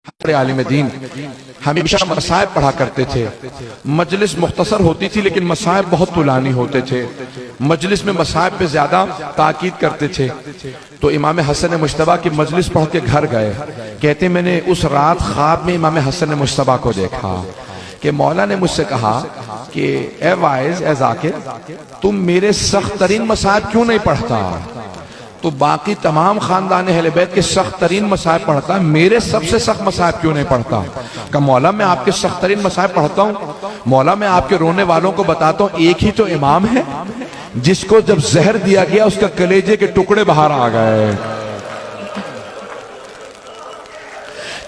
हमारे आलिम दीन हमेशा मसाइब पढ़ा करते थे। मजलिस मुख्तसर होती थी लेकिन मसाइब बहुत तुलानी होते थे। मजलिस में मसाइब पे ज्यादा ताकीद करते थे। तो इमाम हसन मुश्तबा की मजलिस पढ़ के घर गए। कहते मैंने उस रात ख्वाब में इमाम हसन मुश्तबा को देखा कि मौला ने मुझसे कहा कि ए वाइज ए जाकिर, तुम मेरे सख्त तरीन मसाइब क्यों नहीं पढ़ता? तो बाकी तमाम खानदान अहले बैत के सख्त तरीन मसाइब पढ़ता है, मेरे सबसे सख्त मसाइब क्यों नहीं पढ़ता? कहा मौला मैं आपके सख्त तरीन मसाइब पढ़ता हूँ। मौला मैं आपके रोने वालों को बताता हूँ, एक ही तो इमाम है जिसको जब जहर दिया गया उसका कलेजे के टुकड़े बाहर आ गए।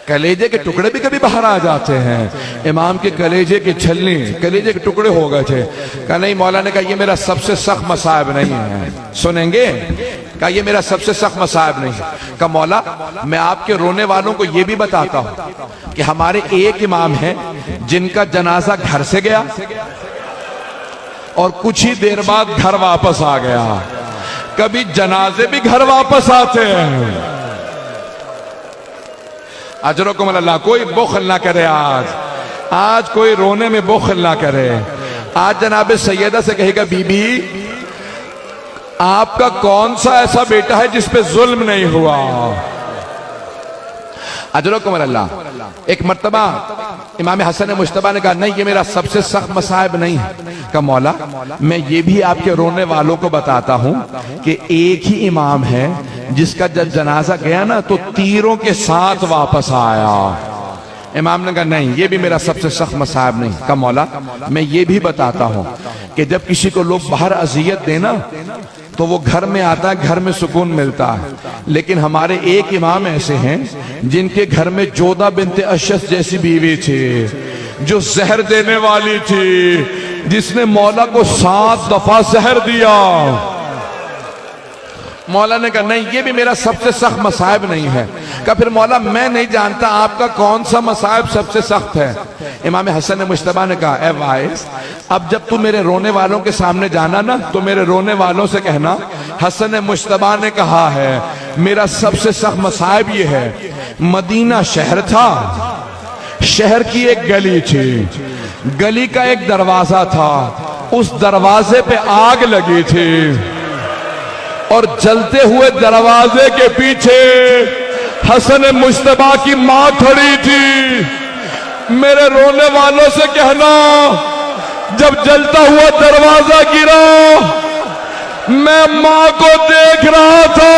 कलेजे के टुकड़े भी कभी बाहर आ जाते हैं। इमाम के कलेजे के छलनी, कलेजे के टुकड़े हो गए थे। कहा नहीं, मौला ने कहा ये मेरा सबसे सख्त मसाइब नहीं है। सुनेंगे? कहा ये मेरा सबसे सख्त मसाइब नहीं है। कहा मौला मैं आपके रोने वालों को ये भी बताता हूं कि हमारे एक इमाम है जिनका जनाजा घर से गया और कुछ ही देर बाद घर वापस आ गया। कभी जनाजे भी घर वापस आते हैं। अजरकुम अल्लाह। कोई बुखल ना करे आज कोई रोने में बुखल ना करे। आज जनाब सैयदा से कहेगा बीबी आपका कौन सा ऐसा बेटा है जिस पे जुल्म नहीं हुआ? अजरकुम अल्लाह। एक मर्तबा इमाम हसन मुश्तबा ने कहा नहीं ये मेरा सबसे सख्त मसाइब नहीं है। कहा मौला मैं ये भी आपके रोने वालों को बताता हूं कि एक ही इमाम है जिसका जब जनाजा गया ना तो तीरों के साथ वापस आया। इमाम ने कहा नहीं ये भी मेरा सबसे सख्त मसाइब नहीं। कहा मौला मैं ये भी बताता हूं कि जब किसी को लोग बाहर अजियत देना तो वो घर में आता है, घर में सुकून मिलता है। लेकिन हमारे एक इमाम ऐसे हैं जिनके घर में जोधा बिनते अशस जैसी बीवी थी जो जहर देने वाली थी, जिसने मौला को 7 दफा जहर दिया। मौला ने कहा नहीं ये भी मेरा सबसे सख्त मसाइब नहीं है। कहा फिर मौला मैं नहीं जानता आपका कौन सा मसाइब सबसे सख्त है? इमाम हसन मुश्तबा ने कहा ए वाइस, अब जब तू मेरे रोने वालों के सामने जाना ना तो मेरे रोने वालों से कहना हसन मुश्तबा ने कहा है मेरा सबसे सख्त मसाइब ये है, मदीना शहर था, शहर की एक गली थी, गली का एक दरवाजा था, उस दरवाजे पे आग लगी थी और जलते हुए दरवाजे के पीछे हसन मुश्तबा की मां खड़ी थी। मेरे रोने वालों से कहना जब जलता हुआ दरवाजा गिरा मैं मां को देख रहा था।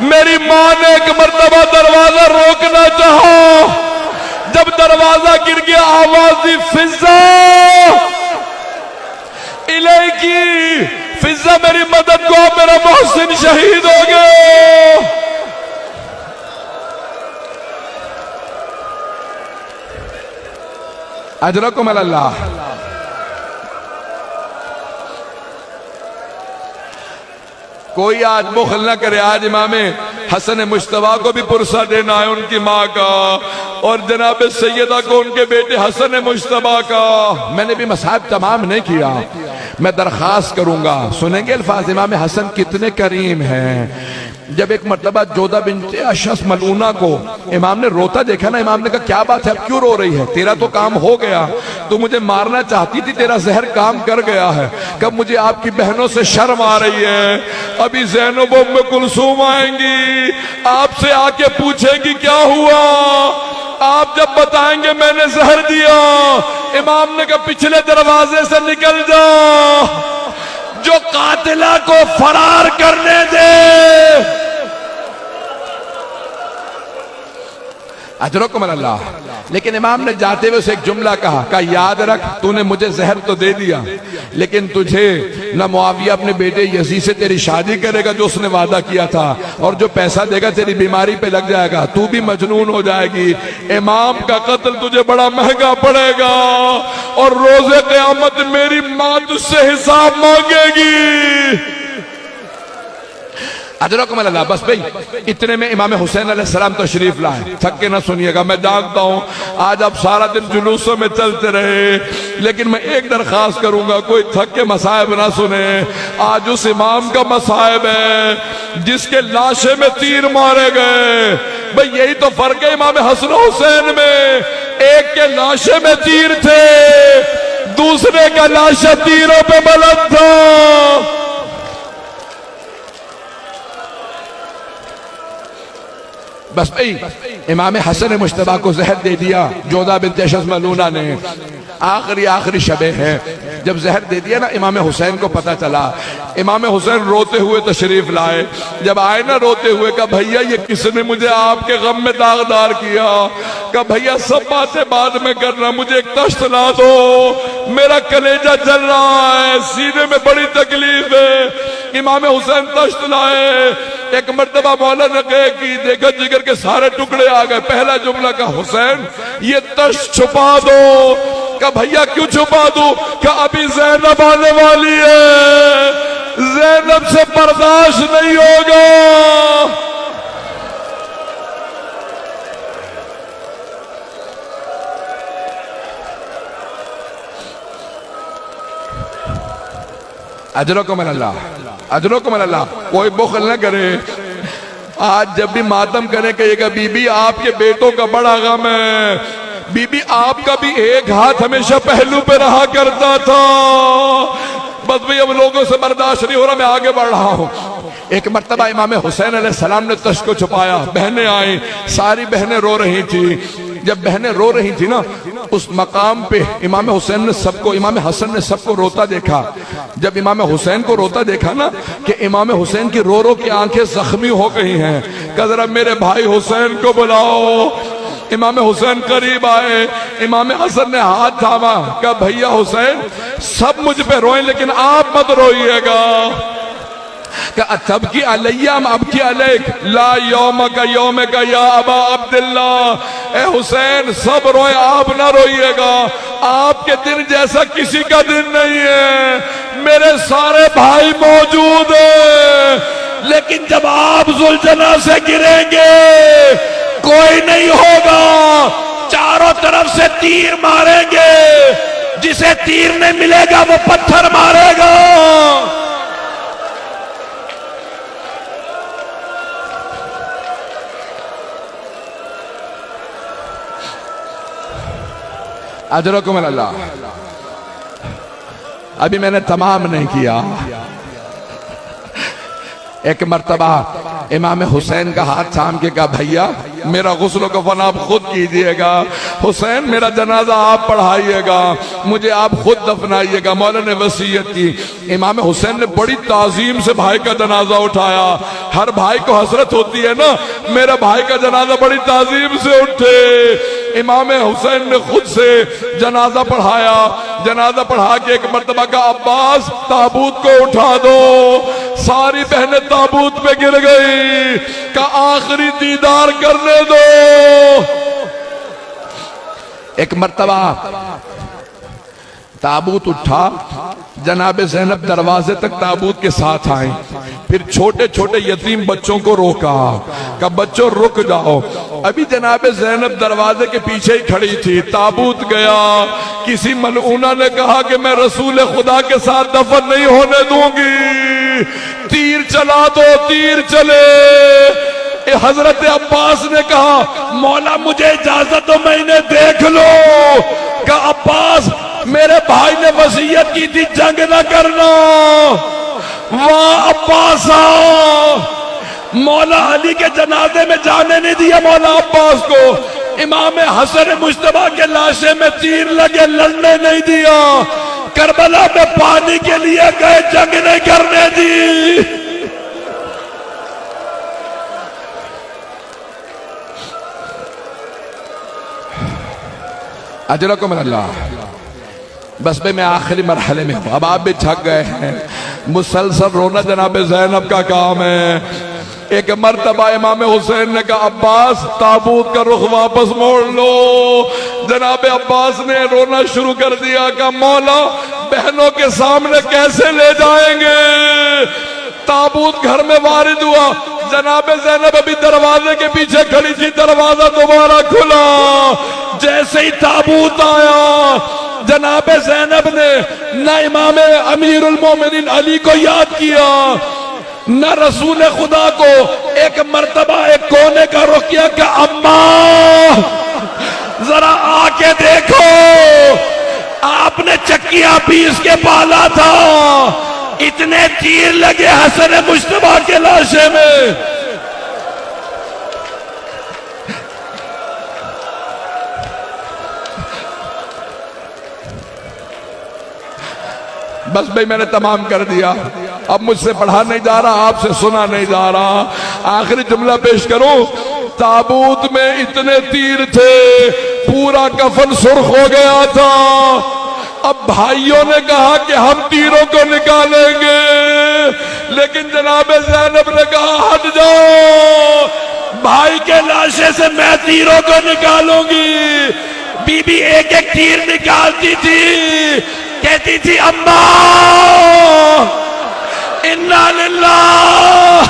मेरी मां ने एक मर्तबा दरवाजा रोकना चाहा, जब दरवाजा गिर गया आवाज दी फिजा इलेकी, फिजा मेरी मदद को, मेरा मोहसिन शहीद हो गया। अजरकुम अल्लाह। कोई आज बुखल ना करे। आज इमाम हसन मुश्तबा को भी पुरसा देना है उनकी माँ का और जनाब सैयदा को उनके बेटे हसन मुश्तबा का। मैंने भी मसाइब तमाम नहीं किया, मैं दरखास्त करूंगा। सुनेंगे अल्फाज इमाम हसन कितने करीम हैं। जब एक मर्तबा जोधा बिनते अशस मलूना को इमाम ने रोता देखा ना, इमाम ने कहा क्या बात है, अब क्यों रो रही है? तेरा तो काम हो गया, तू मुझे मारना चाहती थी, तेरा जहर काम कर गया है। कब मुझे आपकी बहनों से शर्म आ रही है, अभी ज़ैनब उम्मे कुलसूम आएंगी, आपसे आके पूछेगी क्या हुआ, आप जब बताएंगे मैंने जहर दिया। इमाम ने कहा पिछले दरवाजे से निकल जा, जो कातिला को फरार करने दे। अजरकुम अल्लाह। लेकिन इमाम ने जाते हुए उसे एक जुमला कहा याद रख तूने मुझे जहर तो दे दिया लेकिन तुझे न मुआविया अपने बेटे यजीद से तेरी शादी करेगा जो उसने वादा किया था, और जो पैसा देगा तेरी बीमारी पे लग जाएगा, तू भी मजनून हो जाएगी। इमाम का कत्ल तुझे बड़ा महंगा पड़ेगा और रोजे क़यामत मेरी मां तुझसे हिसाब मांगेगी। अजरकुम अल्लाह। बस भाई इतने में इमाम हुसैन अलैहिस्सलाम तशरीफ लाए। थक के ना सुनिएगा, मैं जानता हूं आज आप सारा दिन जुलूसों में चलते रहे, लेकिन मैं एक दरखास्त करूंगा कोई थक के मसाइब ना सुने। आज उस इमाम का मसाइब है जिसके लाशे में तीर मारे गए, भाई यही तो फर्क है इमाम हसन हुसैन में। एक के लाशे में तीर थे, दूसरे का लाशा तीरों पे बुलंद था। बस भाई इमाम हसन मुश्तबा को जहर दे दिया जोधा बिन्त अशज मलूना ने। आखिरी शबे है जब जहर दे दिया ना, इमाम हुसैन को पता चला। इमाम हुसैन रोते हुए तशरीफ लाए। जब आए ना रोते हुए, कहा भैया ये किसने मुझे आपके गम में दागदार किया। कहा भैया सब बातें बाद में करना, मुझे एक तश्त ला दो, मेरा कलेजा जल रहा है, सीने में बड़ी तकलीफ है। इमाम हुसैन तश्त लाए। एक मर्तबा मौला ने कहे कि देखो जिगर के सारे टुकड़े आ गए। पहला जुमला का हुसैन ये तश्त छुपा दो। का भैया क्यों छुपा दूं? क्या अभी ज़ैनब आने वाली है, ज़ैनब से बर्दाश्त नहीं होगा। अजरकुम अल्लाह, अजरकुम अल्लाह। कोई बुखल न करे। आज जब भी मातम करे कहिएगा बीबी आपके बेटों का बड़ा गम है, बीबी आपका भी एक हाथ हमेशा पहलू पे रहा करता था। बस भाई अब लोगों से बर्दाश्त नहीं हो रहा, मैं आगे बढ़ रहा हूं। एक मर्तबा इमाम हुसैन अलैहिस्सलाम ने तश्त को छुपाया। बहनें आई, सारी बहनें रो रही थी। जब बहनें रो रही थी ना, उस मकाम पे इमाम हुसैन ने सबको, इमाम हसन ने सबको रोता देखा। जब इमाम हुसैन को रोता देखा ना कि इमाम हुसैन की रो रो की आंखें जख्मी हो गई हैं, कहा जरा मेरे भाई हुसैन को बुलाओ। इमाम हुसैन करीब आए, इमाम हसन ने हाथ थामा, कहा भैया हुसैन सब मुझ पे रोए लेकिन आप मत रोइएगा। तब की अलैयाम अब की अलैक ला यौम का या अबा अब्दुल्ला। ए हुसैन सब रोए आप ना रोइएगा, आपके दिन जैसा किसी का दिन नहीं है। मेरे सारे भाई मौजूद हैं, लेकिन जब आप जुल्जना से गिरेंगे कोई नहीं होगा। चारों तरफ से तीर मारेंगे, जिसे तीर नहीं मिलेगा वो पत्थर मारेगा। अजरकुम अल्लाह। अभी मैंने तमाम नहीं किया। एक मर्तबा इमाम हुसैन का हाथ थाम के कहा भैया मेरा गुस्ल कफन आप खुद कीजिएगा, हुसैन मेरा जनाजा आप पढ़ाइएगा, मुझे आप खुद दफनाइएगा। मौला ने वसीयत की। इमाम हुसैन ने बड़ी ताजीम से भाई का जनाजा उठाया। हर भाई को हसरत होती है ना, मेरा भाई का जनाजा बड़ी ताजीम से उठे। इमाम हुसैन ने खुद से जनाजा पढ़ाया। जनाजा पढ़ा के एक मर्तबा का अब्बास ताबूत को उठा दो। सारी बहनें ताबूत पे गिर गई। का आखिरी दीदार करने दो। एक मर्तबा ताबूत उठा, जनाबे ज़ैनब दरवाजे तक ताबूत के साथ आए। फिर छोटे छोटे यतीम बच्चों को रोका, कहा बच्चों रुक जाओ। अभी जनाबे ज़ैनब दरवाजे के पीछे ही खड़ी थी। ताबूत गया, किसी मलऊना ने कहा कि मैं रसूल खुदा के साथ दफन नहीं होने दूंगी, तीर चला दो। तीर चले। हजरत अब्बास ने कहा मौला मुझे इजाजत दो, मैं इन्हें देख लो। कहा अब्बास मेरे भाई ने वसीयत की थी जंग न करना। वाह अब्बास, मौला अली के जनाजे में जाने नहीं दिया मौला अब्बास को। इमाम हसन मुश्तबा के लाशे में तीर लगे, लड़ने नहीं दिया। करबला में पानी के लिए गए, जंग नहीं करने दी। अजरकुम अल्लाह। बस भाई मैं आखिरी मरहले में हूं, अब आप भी थक गए हैं। मुसलसल रोना जनाबे ज़ैनब का काम है। एक मर्तबा इमाम हुसैन ने कहा अब्बास ताबूत का रुख वापस मोड़ लो। जनाबे अब्बास ने रोना शुरू कर दिया। कहा मौला बहनों के सामने कैसे ले जाएंगे। ताबूत घर में वारिद हुआ। जनाबे ज़ैनब अभी दरवाजे के पीछे खड़ी थी, दरवाजा दोबारा खुला। जैसे ही ताबूत आया, जनाबे ज़ैनब ने ना इमाम अमीरुल मोमिनीन अली को याद किया, न रसूल खुदा को एक मर्तबा एक कोने का रुख किया कि अम्मा जरा आके देखो, आपने चक्कियां पीस के पाला था, इतने तीर लगे हसन मुश्तबा के लाशे में। बस भाई मैंने तमाम कर दिया, अब मुझसे पढ़ा नहीं जा रहा, आपसे सुना नहीं जा रहा। आखिरी जुमला पेश करूं, ताबूत में इतने तीर थे, पूरा कफन सुर्ख हो गया था। अब भाइयों ने कहा कि हम तीरों को निकालेंगे, लेकिन जनाब ज़ैनब ने कहा हट जाओ, भाई के लाशे से मैं तीरों को निकालूंगी। बीबी एक एक तीर निकालती थी, कहती थी अम्मा इन्ना लिल्लाह